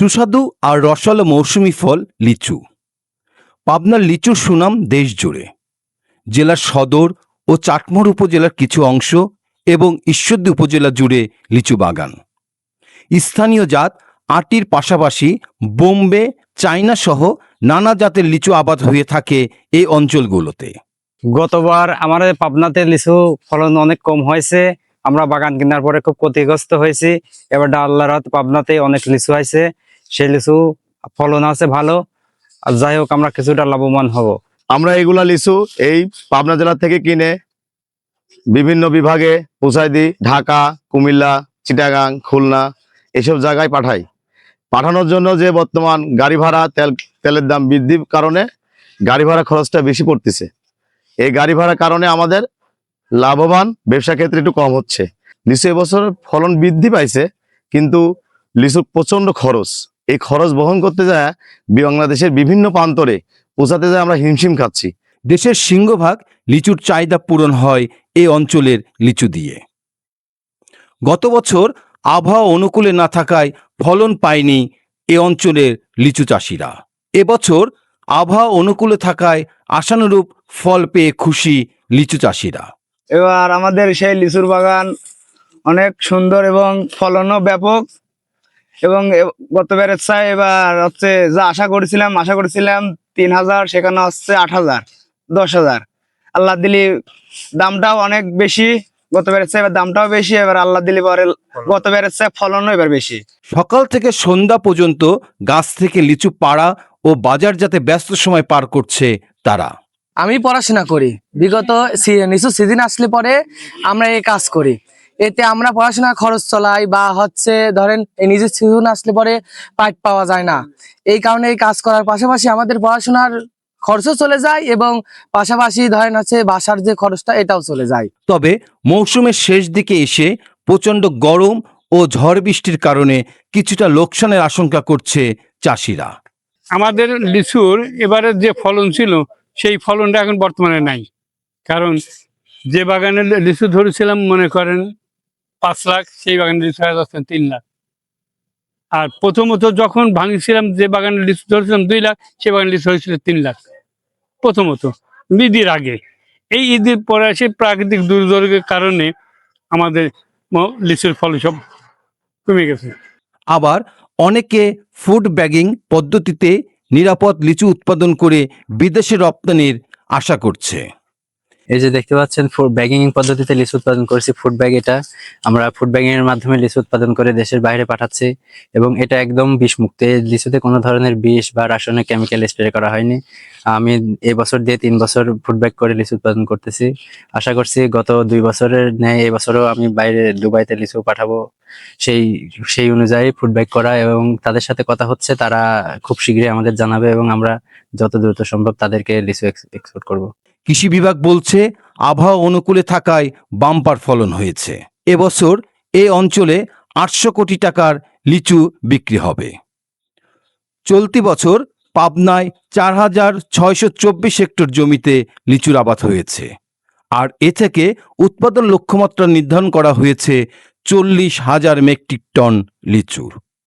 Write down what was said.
সুস্বাদু আর রসালো মৌসুমি ফল লিচু। পাবনার লিচুর সুনাম দেশ জুড়ে। জেলার সদর ও চাটমোহর উপজেলার কিছু অংশ এবং ঈশ্বরদী উপজেলা জুড়ে লিচু বাগান। স্থানীয় জাত আটির পাশাপাশি বোম্বে, চায়না সহ নানা জাতের লিচু আবাদ হয়ে থাকে এই অঞ্চলগুলোতে। গতবার আমাদের পাবনাতে লিচু ফলন অনেক কম হয়েছে। আমরা বাগান কেনার পরে খুব ক্ষতিগ্রস্ত হয়েছি। এবার আল্লাহর রহমতে পাবনাতে অনেক লিচু হয়েছে, সেই লিচু ফলন আছে ভালো। আর যাই হোক, আমরা কিছুটা লাভবান হব। আমরা এগুলা লিচু এই পাবনা জেলা থেকে কিনে বিভিন্ন বিভাগে পৌঁছাই দিই। ঢাকা, কুমিল্লা, চিটাগাং, খুলনা এসব জায়গায় পাঠাই। পাঠানোর জন্য যে বর্তমান গাড়ি ভাড়া, তেলের দাম বৃদ্ধির কারণে গাড়ি ভাড়া খরচটা বেশি পড়তেছে। এই গাড়ি ভাড়ার কারণে আমাদের লাভবান ব্যবসা ক্ষেত্রে একটু কম হচ্ছে। লিচু এবছর ফলন বৃদ্ধি পাইছে, কিন্তু লিচুর প্রচন্ড খরচ। এই খরচ বহন করতে যায় বাংলাদেশের বিভিন্ন প্রান্তরে পৌঁছাতে যায় আমরা হিমশিম খাচ্ছি। দেশের সিংহভাগ লিচুর চাহিদা পূরণ হয় এই অঞ্চলের লিচু দিয়ে। গত বছর আবহাওয়া অনুকূলে না থাকায় ফলন পায়নি এ অঞ্চলের লিচু চাষিরা। এবছর আবহাওয়া অনুকূলে থাকায় আশানুরূপ ফল পেয়ে খুশি লিচু চাষিরা। এবার আমাদের সেই লিচুর বাগান অনেক সুন্দর এবং ফলনও ব্যাপক। এবং গতবারের চাই এবার হচ্ছে যা আশা করেছিলাম 3000, সেখানে হচ্ছে 8000, 10,000। আল্লাহ দিলি দামটাও অনেক বেশি, গতবারের চাই এবার দামটাও বেশি। এবার আল্লাহ দিলি পরে গতবারের চাই ফলনও এবার বেশি। সকাল থেকে সন্ধ্যা পর্যন্ত গাছ থেকে লিচু পাড়া ও বাজারজাতে ব্যস্ত সময় পার করছে তারা। আমি পড়াশোনা করি, বিগত লিচু সিজন আসলে পরে আমরা এই কাজ করি। এতে আমরা পড়াশোনার খরচ চলাই, বা হচ্ছে ধরেন এই নিজের সিজন আসলে পরে পাইপ পাওয়া যায় না। এই কারণে এই কাজ করার পাশাপাশি আমাদের পড়াশোনার খরচও চলে যায়, এবং পাশাপাশি ধরেন হচ্ছে বাসার যে খরচটা এটাও চলে যায়। তবে মৌসুমের শেষ দিকে এসে প্রচণ্ড গরম ও ঝড় বৃষ্টির কারণে কিছুটা লোকসানের আশঙ্কা করছে চাষিরা। আমাদের লিচুর এবারে যে ফলন ছিল সেই ফলনটা এখন বর্তমানে নাই। কারণ যে বাগানে লিচু ধরেছিলাম মনে করেন 5 লাখ, সেই বাগানে লিচু হয়ে যাচ্ছেন 3 লাখ। আর প্রথমত যখন ভাঙিছিলাম যে বাগানে লিচু ধরেছিলাম 2 লাখ, সে বাগানে লিচু হয়েছিল 3 লাখ। প্রথমত ঈদের আগে, এই ঈদের পরে এসে প্রাকৃতিক দুর্যোগের কারণে আমাদের লিচুর ফল সব কমে গেছে। আবার অনেকে ফুড ব্যাগিং পদ্ধতিতে নিরাপদ লিচু উৎপাদন করে বিদেশে রপ্তানির আশা করছে। এই যে দেখতে পাচ্ছেন ফুড ব্যাগিং পদ্ধতিতে লিচু উৎপাদন করেছি। ফুড ব্যাগ, এটা আমরা ফুড ব্যাগিং এর মাধ্যমে লিচু উৎপাদন করে দেশের বাইরে পাঠাচ্ছি, এবং এটা একদম বিষমুক্ত। এই লিচুতে কোনো ধরনের বিষ বা রাসায়নিক কেমিক্যাল স্প্রে করা হয়নি। আমি এই বছর দিয়ে 3 বছর ফুড ব্যাগ করে লিচু উৎপাদন করতেছি। আশা করছি গত 2 বছরের ন্যায় এবছরও আমি বাইরে দুবাইতে লিচু পাঠাবো। সেই অনুযায়ী ফুড ব্যাগ করা, এবং তাদের সাথে কথা হচ্ছে, তারা খুব শীঘ্রই আমাদের জানাবে, এবং আমরা যত দ্রুত সম্ভব তাদেরকে লিচু এক্সপোর্ট করব। কৃষি বিভাগ বলছে আবহাওয়া অনুকূলে থাকায় বাম্পার ফলন হয়েছে। এবছর এই অঞ্চলে 800 কোটি টাকার লিচু বিক্রি হবে। চলতি বছর পাবনায় 4624 হেক্টর জমিতে লিচুর আবাদ হয়েছে। আর এ থেকে উৎপাদন লক্ষ্যমাত্রা নির্ধারণ করা হয়েছে 40,000 মেট্রিক টন লিচুর।